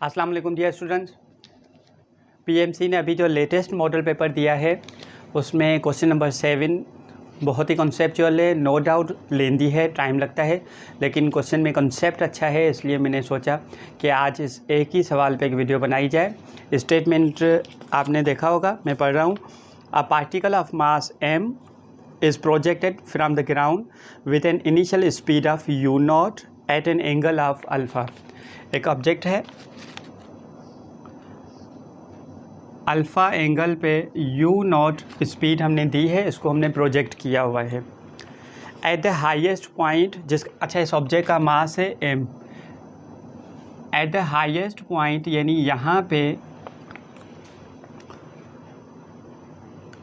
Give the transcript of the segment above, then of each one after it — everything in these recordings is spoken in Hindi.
अस्सलाम वालेकुम डियर स्टूडेंट्स। पीएमसी ने अभी जो लेटेस्ट मॉडल पेपर दिया है उसमें क्वेश्चन नंबर 7 बहुत ही कॉन्सेप्चुअल है, नो डाउट लेंदी है, टाइम लगता है, लेकिन क्वेश्चन में कॉन्सेप्ट अच्छा है, इसलिए मैंने सोचा कि आज इस एक ही सवाल पे एक वीडियो बनाई जाए। स्टेटमेंट आपने देखा होगा, मैं पढ़ रहा हूँ। A particle of mass m is projected from the ground with an initial speed of u0 at an angle of alpha। एक ऑब्जेक्ट है, अल्फ़ा एंगल पे u0 स्पीड हमने दी है, इसको हमने प्रोजेक्ट किया हुआ है एट द हाईएस्ट पॉइंट अच्छा इस ऑब्जेक्ट का मास है m। At the highest point यानी यहाँ पे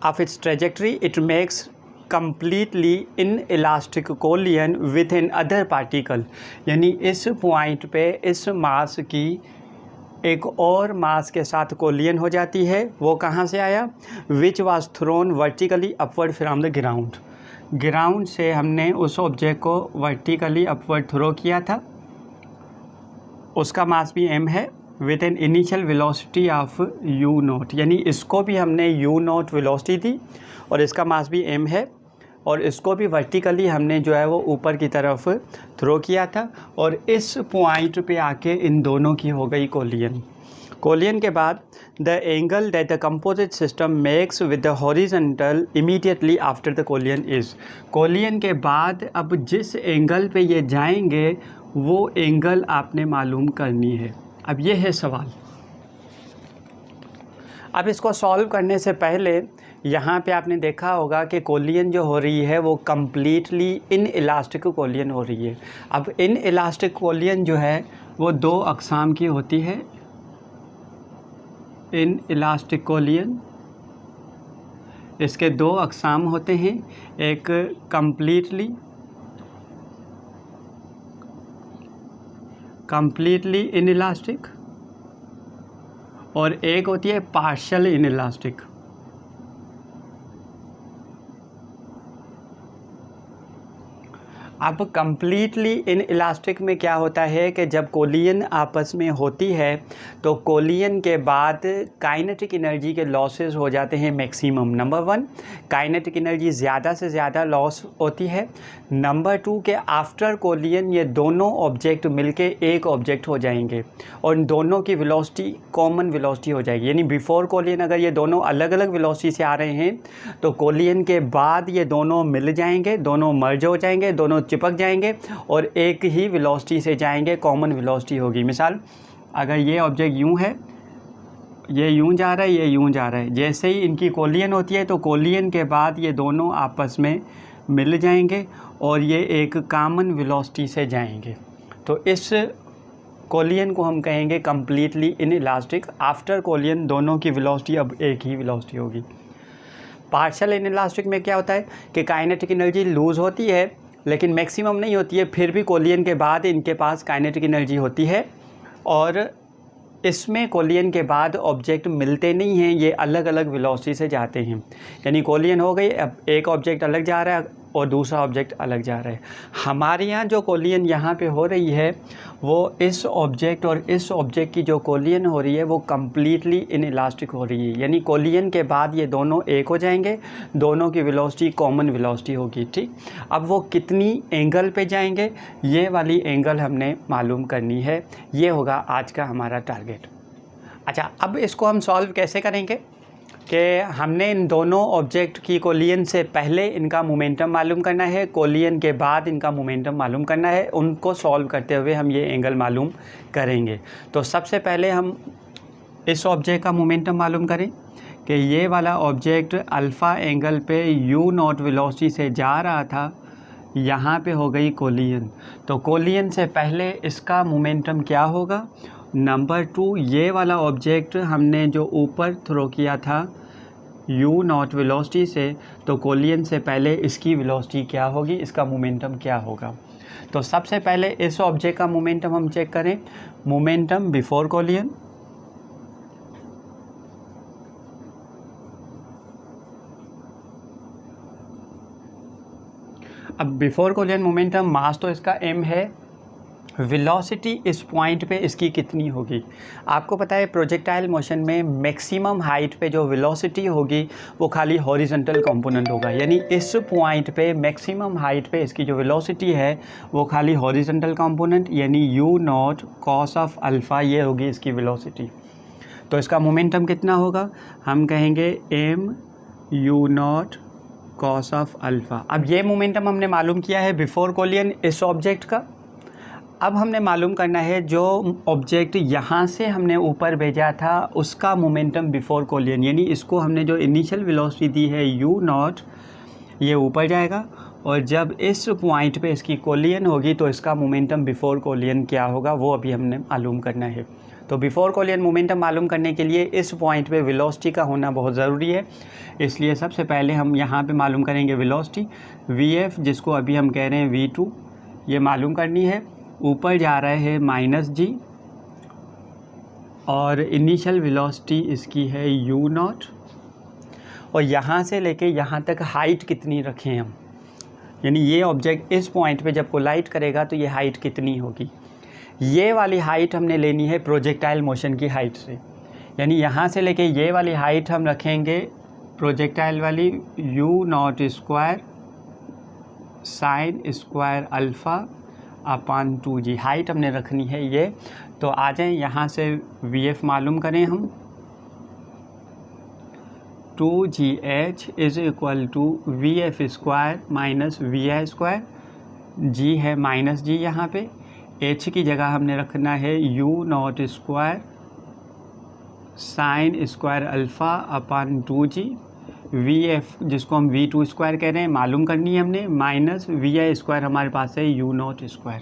of its trajectory it makes completely inelastic collision with an other particle, यानी इस पॉइंट पे इस मास की एक और मास के साथ कोलियन हो जाती है। वो कहाँ से आया? Which was thrown vertically upward from the ground. Ground से हमने उस ऑब्जेक्ट को वर्टिकली अपवर्ड थ्रो किया था, उसका मास भी m है with an initial velocity of u0, यानी इसको भी हमने u0 वेलोसिटी दी और इसका मास भी m है और इसको भी वर्टिकली हमने जो है वो ऊपर की तरफ थ्रो किया था और इस पॉइंट पे आके इन दोनों की हो गई कोलियन। कोलियन के बाद the angle that the composite system makes with the horizontal immediately after the collision is. Collision के बाद अब जिस एंगल पे ये जाएंगे वो एंगल आपने मालूम करनी है। अब ये है सवाल। अब इसको सॉल्व करने से पहले यहाँ पे आपने देखा होगा कि कोलियन जो हो रही है वो कम्प्लीटली इन इलास्टिक कोलियन हो रही है। अब इन इलास्टिक कोलियन जो है वो दो अक़साम की होती है। इन इलास्टिक कोलियन इसके दो अक़साम होते हैं, एक कम्प्लीटली इन इलास्टिक और एक होती है पार्शियल इन इलास्टिक। अब कम्प्लीटली इन इलास्टिक में क्या होता है कि जब कोलियन आपस में होती है तो कोलियन के बाद काइनेटिक एनर्जी के लॉसेस हो जाते हैं मैक्सिमम। नंबर 1 काइनेटिक एनर्जी ज़्यादा से ज़्यादा लॉस होती है। नंबर 2 के आफ्टर कोलियन ये दोनों ऑब्जेक्ट मिलके एक ऑब्जेक्ट हो जाएंगे और इन दोनों की वेलोसिटी कॉमन वेलोसिटी हो जाएगी। यानी बिफोर कोलियन अगर ये दोनों अलग अलग वेलोसिटी से आ रहे हैं तो कोलियन के बाद ये दोनों मिल जाएंगे, दोनों मर्ज हो जाएंगे, दोनों चिपक जाएंगे और एक ही वेलोसिटी से जाएंगे, कॉमन वेलोसिटी होगी। मिसाल अगर ये ऑब्जेक्ट यूं है, ये यूं जा रहा है, ये यूं जा रहा है, जैसे ही इनकी कोलियन होती है तो कोलियन के बाद ये दोनों आपस में मिल जाएंगे और ये एक कॉमन वेलोसिटी से जाएंगे। तो इस कोलियन को हम कहेंगे कम्प्लीटली इन इलास्टिक। आफ्टर कोलियन दोनों की वेलोसिटी अब एक ही वेलोसिटी होगी। पार्शियल इन इलास्टिक में क्या होता है कि काइनेटिक एनर्जी लूज़ होती है लेकिन मैक्सिमम नहीं होती है, फिर भी कोलियन के बाद इनके पास काइनेटिक एनर्जी होती है और इसमें कोलियन के बाद ऑब्जेक्ट मिलते नहीं हैं, ये अलग अलग वेलोसिटी से जाते हैं। यानी कोलियन हो गई, अब एक ऑब्जेक्ट अलग जा रहा है और दूसरा ऑब्जेक्ट अलग जा रहा है। हमारे यहाँ जो कोलियन यहाँ पे हो रही है वो इस ऑब्जेक्ट और इस ऑब्जेक्ट की जो कोलियन हो रही है वो कम्प्लीटली इन इलास्टिक हो रही है। यानी कोलियन के बाद ये दोनों एक हो जाएंगे, दोनों की वेलोसिटी कॉमन वेलोसिटी होगी। ठीक, अब वो कितनी एंगल पे जाएंगे ये वाली एंगल हमने मालूम करनी है। ये होगा आज का हमारा टारगेट। अच्छा, अब इसको हम सॉल्व कैसे करेंगे कि हमने इन दोनों ऑब्जेक्ट की कोलियन से पहले इनका मोमेंटम मालूम करना है, कोलियन के बाद इनका मोमेंटम मालूम करना है। उनको सॉल्व करते हुए हम ये एंगल मालूम करेंगे। तो सबसे पहले हम इस ऑब्जेक्ट का मोमेंटम मालूम करें कि ये वाला ऑब्जेक्ट अल्फ़ा एंगल पे u0 वेलोसिटी से जा रहा था, यहाँ पे हो गई कोलियन। तो कोलियन से पहले इसका मोमेंटम क्या होगा? नंबर 2 ये वाला ऑब्जेक्ट हमने जो ऊपर थ्रो किया था u0 वेलोसिटी से, तो कोलियन से पहले इसकी वेलोसिटी क्या होगी, इसका मोमेंटम क्या होगा। तो सबसे पहले इस ऑब्जेक्ट का मोमेंटम हम चेक करें। मोमेंटम बिफोर कोलियन, अब बिफोर कोलियन मोमेंटम मास तो इसका m है वेलोसिटी इस पॉइंट पे इसकी कितनी होगी। आपको पता है प्रोजेक्टाइल मोशन में मैक्सिमम हाइट पे जो वेलोसिटी होगी वो खाली हॉरिजॉन्टल कंपोनेंट होगा, यानी इस पॉइंट पे मैक्सिमम हाइट पे इसकी जो वेलोसिटी है वो खाली हॉरिजॉन्टल कंपोनेंट यानी u naught cos of alpha, ये होगी इसकी वेलोसिटी। तो इसका मोमेंटम कितना होगा, हम कहेंगे m u naught cos of alpha. अब ये मोमेंटम हमने मालूम किया है बिफोर कोलिजन इस ऑब्जेक्ट का। अब हमने मालूम करना है जो ऑब्जेक्ट यहाँ से हमने ऊपर भेजा था उसका मोमेंटम बिफोर कोलिजन, यानी इसको हमने जो इनिशियल वेलोसिटी दी है u नॉट, ये ऊपर जाएगा और जब इस पॉइंट पे इसकी कोलिजन होगी तो इसका मोमेंटम बिफोर कोलिजन क्या होगा वो अभी हमने मालूम करना है। तो बिफोर कोलिजन मोमेंटम मालूम करने के लिए इस पॉइंट पे वेलोसिटी का होना बहुत ज़रूरी है, इसलिए सबसे पहले हम यहाँ पे मालूम करेंगे वेलोसिटी vf, जिसको अभी हम कह रहे हैं v2, ये मालूम करनी है। ऊपर जा रहा है -g और इनिशियल वेलोसिटी इसकी है u नॉट, और यहाँ से लेके यहाँ तक हाइट कितनी रखें हम, यानी ये ऑब्जेक्ट इस पॉइंट पे जब कोलाइड करेगा तो ये हाइट कितनी होगी। ये वाली हाइट हमने लेनी है प्रोजेक्टाइल मोशन की हाइट से, यानी यहाँ से लेके ये वाली हाइट हम रखेंगे प्रोजेक्टाइल वाली u naught square sine square alpha upon 2g, height हमने रखनी है ये। तो आ जाएं यहाँ से vf मालूम करें हम, 2gh is equal to vf square minus vi square, g है -g, यहाँ पे h की जगह हमने रखना है u naught square sine square alpha upon 2g, vf जिसको हम v2 स्क्वायर कह रहे हैं मालूम करनी है हमने, माइनस vi स्क्वायर हमारे पास है u नॉट स्क्वायर,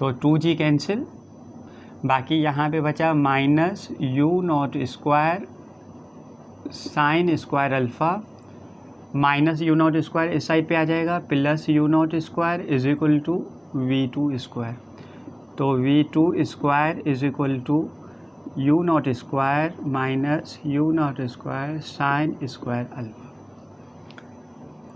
तो 2g कैंसिल, बाकी यहाँ पे बचा minus u naught square sine square alpha, minus u naught square इस साइड पे आ जाएगा, plus u naught square is equal to v2 square, तो v2 square is equal to u naught square minus u naught square sine square alpha.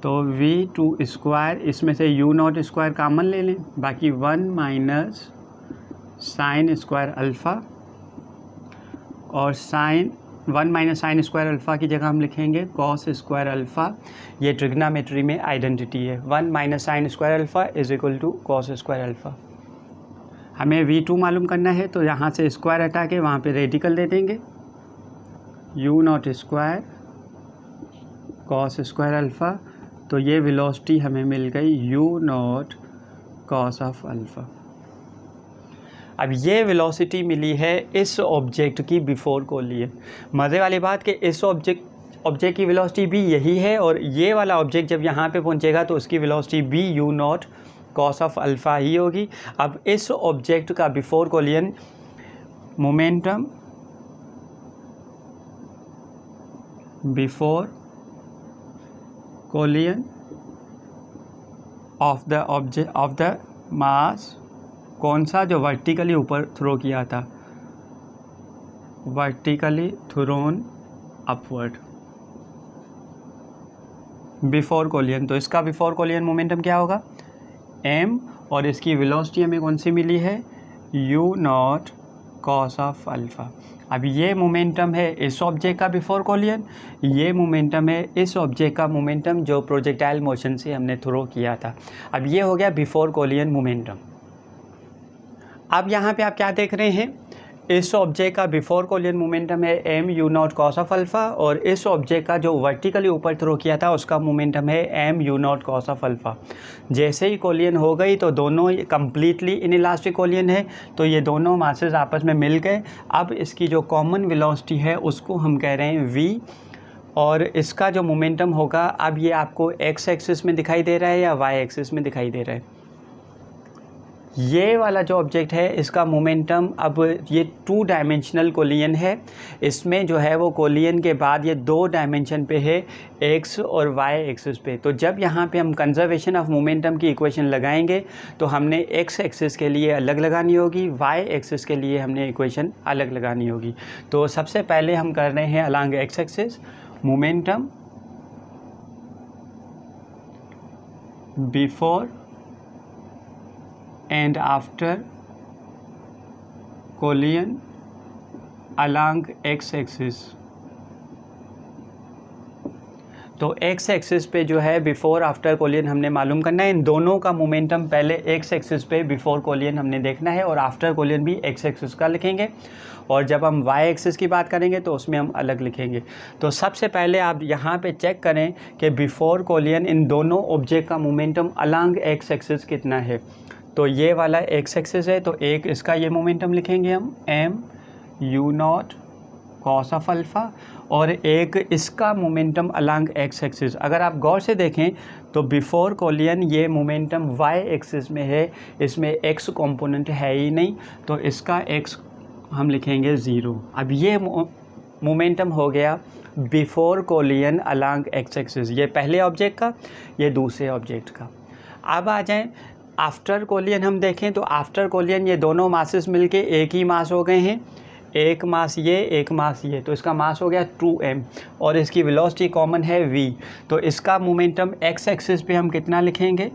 तो v2 स्क्वायर, इसमें से u नॉट स्क्वायर कॉमन ले लें, बाकी 1 माइनस साइन स्क्वायर अल्फ़ा, और sine 1 minus sine square alpha की जगह हम लिखेंगे कॉस स्क्वायर अल्फ़ा, ये ट्रिग्नोमेट्री में आइडेंटिटी है, 1 minus sine square alpha is equal to cos square alpha. हमें v2 मालूम करना है तो यहाँ से स्क्वायर हटा के वहाँ पे रेडिकल दे देंगे, u naught square cos square alpha, तो ये वेलोसिटी हमें मिल गई u naught cos of alpha. अब ये वेलोसिटी मिली है इस ऑब्जेक्ट की बिफोर कोलिजन। मज़े वाली बात कि इस ऑब्जेक्ट की वेलोसिटी भी यही है, और ये वाला ऑब्जेक्ट जब यहाँ पे पहुँचेगा तो उसकी वेलोसिटी भी u naught cos of alpha ही होगी। अब इस ऑब्जेक्ट का before collision momentum before collision of the object of the mass, कौन सा, जो वर्टिकली ऊपर थ्रो किया था, vertically thrown upward before collision, तो इसका बिफोर कोलिजन मोमेंटम क्या होगा m, और इसकी वेलोसिटी हमें कौन सी मिली है u naught cos of alpha. अब ये मोमेंटम है इस ऑब्जेक्ट का बिफोर कोलिजन, ये मोमेंटम है इस ऑब्जेक्ट का मोमेंटम जो प्रोजेक्टाइल मोशन से हमने थ्रो किया था। अब ये हो गया बिफोर कोलिजन मोमेंटम। अब यहाँ पे आप क्या देख रहे हैं, इस ऑब्जेक्ट का बिफोर कोलिजन मोमेंटम है m u naught cos of alpha, और इस ऑब्जेक्ट का जो वर्टिकली ऊपर थ्रो किया था उसका मोमेंटम है m u naught cos of alpha. जैसे ही कोलिजन हो गई तो दोनों कम्प्लीटली इनइलास्टिक कोलिजन है, तो ये दोनों मासेस आपस में मिल गए। अब इसकी जो कॉमन वेलोसिटी है उसको हम कह रहे हैं v, और इसका जो मोमेंटम होगा, अब ये आपको x एक्सिस में दिखाई दे रहा है या y एक्सिस में दिखाई दे रहा है। ये वाला जो ऑब्जेक्ट है इसका मोमेंटम, अब ये 2 डायमेंशनल कोलिजन है, इसमें जो है वो कोलिजन के बाद ये 2 डायमेंशन पे है, x और y एक्सिस पे। तो जब यहाँ पे हम कंजर्वेशन ऑफ मोमेंटम की इक्वेशन लगाएंगे तो हमने x एक्सिस के लिए अलग लगानी होगी, y एक्सिस के लिए हमने इक्वेशन अलग लगानी होगी। तो सबसे पहले हम कर रहे हैं along x axis momentum before and after collision along x-axis। तो एक्स एक्सिस पे जो है बिफोर आफ्टर कोलियन हमने मालूम करना है। इन दोनों का मोमेंटम पहले एक्स एक्सिस पे बिफोर कोलियन हमने देखना है और आफ्टर कोलियन भी एक्स एक्सिस का लिखेंगे, और जब हम वाई एक्सिस की बात करेंगे तो उसमें हम अलग लिखेंगे। तो सबसे पहले आप यहाँ पे चेक करें कि बिफोर कोलियन इन दोनों ऑब्जेक्ट का मोमेंटम अलॉन्ग एक्स एक्सिस कितना है। तो ये वाला एक्स एक्सिस है, तो एक इसका ये मोमेंटम लिखेंगे हम M U naught cos of alpha, और एक इसका मोमेंटम अलॉन्ग एक्स एक्सिस। अगर आप गौर से देखें तो बिफोर कोलियन ये मोमेंटम वाई एक्सिस में है, इसमें एक्स कंपोनेंट है ही नहीं, तो इसका एक्स हम लिखेंगे 0। अब ये मोमेंटम हो गया बिफोर कोलियन अलॉन्ग एक्स एक्सिस, ये पहले ऑब्जेक्ट का, ये दूसरे ऑब्जेक्ट का। अब आ जाएं आफ्टर कोलियन, हम देखें तो आफ्टर कोलियन ये दोनों मासेस मिलके एक ही मास हो गए हैं, एक मास ये एक मास ये, तो इसका मास हो गया 2m और इसकी वेलोसिटी कॉमन है v। तो इसका मोमेंटम x एक्सिस पे हम कितना लिखेंगे,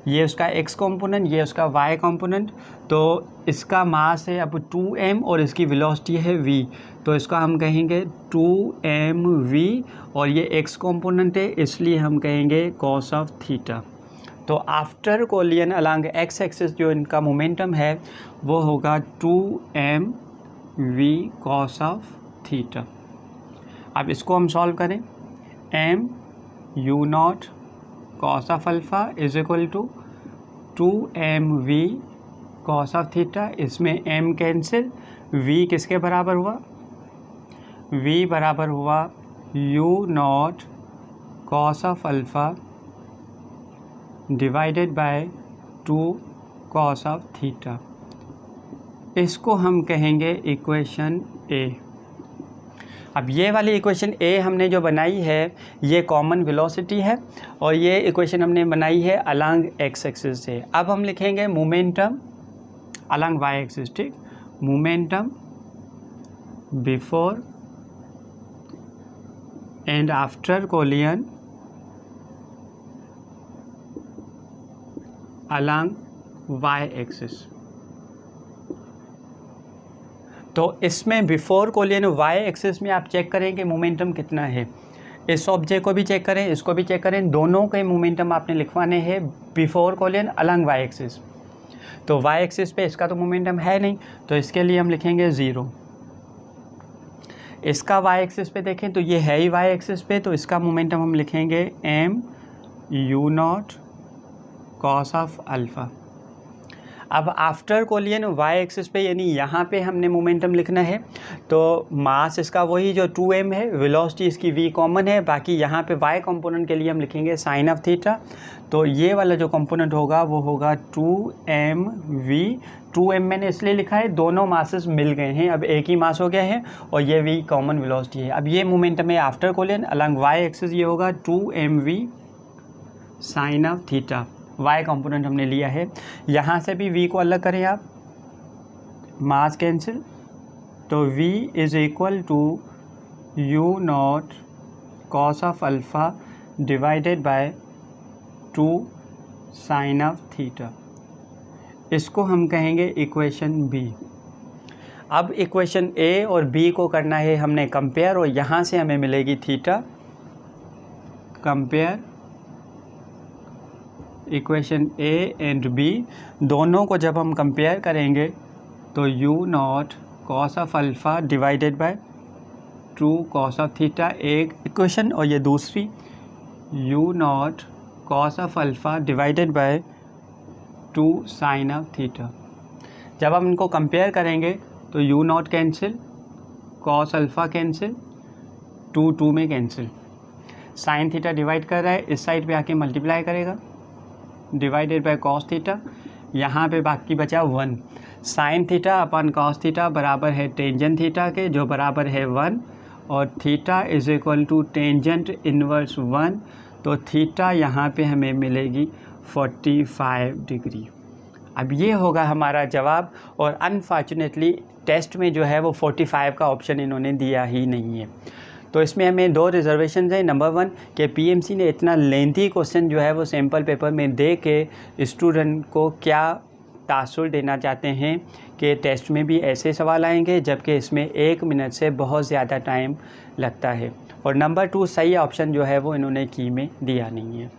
ये उसका x कंपोनेंट, ये उसका y कंपोनेंट, तो इसका मास है अब 2m और इसकी वेलोसिटी है v, तो इसका हम कहेंगे 2mv, और ये x कंपोनेंट है इसलिए हम कहेंगे cos ऑफ थीटा। तो after collision along x axis जो इनका मोमेंटम है वो होगा 2m v cos of theta. अब इसको हम सॉल्व करें, m u naught cos of alpha is equal to 2m v cos of theta, इसमें m कैंसिल, v किसके बराबर हुआ, v बराबर हुआ u naught cos of alpha divided by 2 cos of theta. इसको हम कहेंगे इक्वेशन ए। अब ये वाली इक्वेशन ए हमने जो बनाई है ये कॉमन वेलोसिटी है, और ये इक्वेशन हमने बनाई है अलॉन्ग एक्स एक्सिस से। अब हम लिखेंगे मोमेंटम अलॉन्ग वाई एक्सिस, ठीक, momentum before and after collision along Y axis. तो इसमें बिफोर कोलियन वाई एक्सिस में आप चेक करें कि मोमेंटम कितना है, इस ऑब्जेक्ट को भी चेक करें, इसको भी चेक करें, दोनों के मोमेंटम आपने लिखवाने हैं बिफोर कोलियन अलॉन्ग वाई एक्सिस। तो वाई एक्सिस पे इसका तो मोमेंटम है नहीं, तो इसके लिए हम लिखेंगे 0। इसका वाई एक्सिस पे देखें तो ये है ही वाई एक्सिस पे, तो इसका मोमेंटम हम लिखेंगे m u naught cos of alpha. अब आफ्टर कोलियन वाई एक्सिस पे यानी यहाँ पे हमने मोमेंटम लिखना है, तो मास इसका वही जो 2m है, वेलोसिटी इसकी v कॉमन है, बाकी यहाँ पे y कंपोनेंट के लिए हम लिखेंगे साइन ऑफ थीटा। तो ये वाला जो कंपोनेंट होगा वो होगा 2mv। 2m मैंने इसलिए लिखा है दोनों मासेस मिल गए हैं, अब एक ही मास हो गया है, और ये v कॉमन वेलोसिटी है। अब ये मोमेंटम है after collision along y axis, ये होगा 2mv sine of theta, y component हमने लिया है। यहाँ से भी v को अलग करें आप, मास कैंसिल, तो v is equal to u naught cos of alpha divided by 2 sine of theta. इसको हम कहेंगे इक्वेशन b। अब इक्वेशन a और b को करना है हमने कंपेयर, और यहाँ से हमें मिलेगी theta. Compare equation a and b, दोनों को जब हम कंपेयर करेंगे तो u naught cos of alpha divided by 2 cos of theta एक इक्वेशन, और ये दूसरी u naught cos of alpha divided by 2 sine of theta. जब हम इनको कंपेयर करेंगे तो u naught cancel, cos alpha cancel, 2 में कैंसिल, साइन थीटा डिवाइड कर रहा है, इस साइड पे आके मल्टीप्लाई करेगा डिवाइडेड बाय कॉस थीटा, यहाँ पे बाकी बचा 1। साइन थीटा अपन कॉस थीटा बराबर है टेंजेंट थीटा के, जो बराबर है 1, और theta is equal to tangent inverse 1, तो थीटा यहाँ पे हमें मिलेगी 45 डिग्री। अब ये होगा हमारा जवाब, और अनफॉर्चुनेटली टेस्ट में जो है वो 45 का ऑप्शन इन्होंने दिया ही नहीं है। तो इसमें हमें 2 रिजर्वेशन हैं। नंबर 1 कि पीएमसी ने इतना लेंथी क्वेश्चन जो है वो सैम्पल पेपर में दे के स्टूडेंट को क्या तासुर देना चाहते हैं कि टेस्ट में भी ऐसे सवाल आएंगे, जबकि इसमें 1 मिनट से बहुत ज़्यादा टाइम लगता है। और नंबर 2 सही ऑप्शन जो है वो इन्होंने की में दिया नहीं है।